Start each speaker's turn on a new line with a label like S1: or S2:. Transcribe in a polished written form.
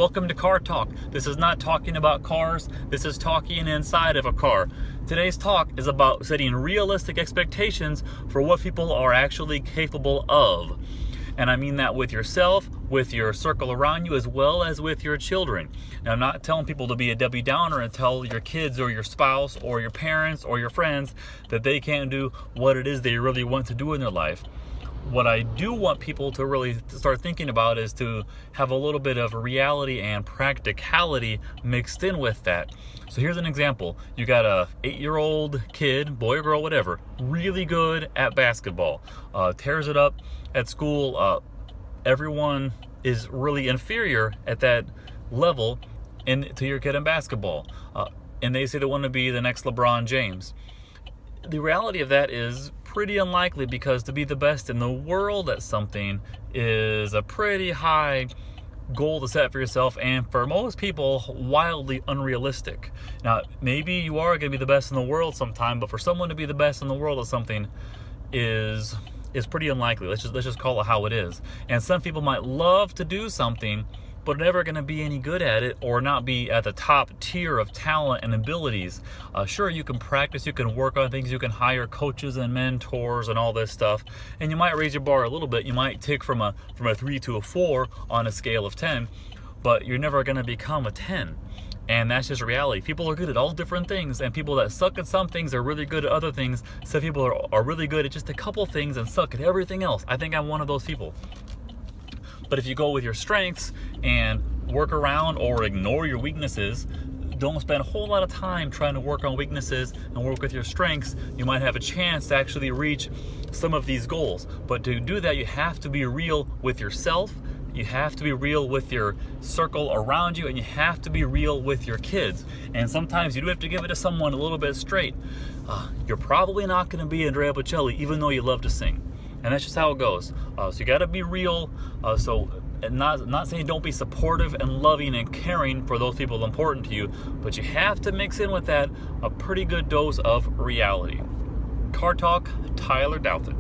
S1: Welcome to Car Talk. This is not talking about cars, this is talking inside of a car. Today's talk is about setting realistic expectations for what people are actually capable of. And I mean that with yourself, with your circle around you, as well as with your children. Now, I'm not telling people to be a Debbie Downer and tell your kids or your spouse or your parents or your friends that they can't do what it is they really want to do in their life. What I do want people to really start thinking about is to have a little bit of reality and practicality mixed in with that. So here's an example. You got a 8-year-old kid, boy or girl, whatever, really good at basketball, tears it up at school. Everyone is really inferior at that level to your kid in basketball. And they say they want to be the next LeBron James. The reality of that is pretty unlikely, because to be the best in the world at something is a pretty high goal to set for yourself, and for most people, wildly unrealistic. Now, maybe you are going to be the best in the world sometime, but for someone to be the best in the world at something is pretty unlikely. Let's just call it how it is. And some people might love to do something, but never going to be any good at it, or not be at the top tier of talent and abilities. Sure, you can practice, you can work on things, you can hire coaches and mentors and all this stuff, and you might raise your bar a little bit. You might take from a 3 to a 4 on a scale of 10, but you're never going to become a 10. And that's just reality. People are good at all different things, and people that suck at some things are really good at other things. Some people are really good at just a couple things and suck at everything else. I think I'm one of those people. But if you go with your strengths and work around or ignore your weaknesses, don't spend a whole lot of time trying to work on weaknesses and work with your strengths, you might have a chance to actually reach some of these goals. But to do that, you have to be real with yourself, you have to be real with your circle around you, and you have to be real with your kids. And sometimes you do have to give it to someone a little bit straight. You're probably not going to be Andrea Bocelli, even though you love to sing. And that's just how it goes. So you got to be real. Not saying don't be supportive and loving and caring for those people important to you, but you have to mix in with that a pretty good dose of reality. Car Talk, Tyler Douthit.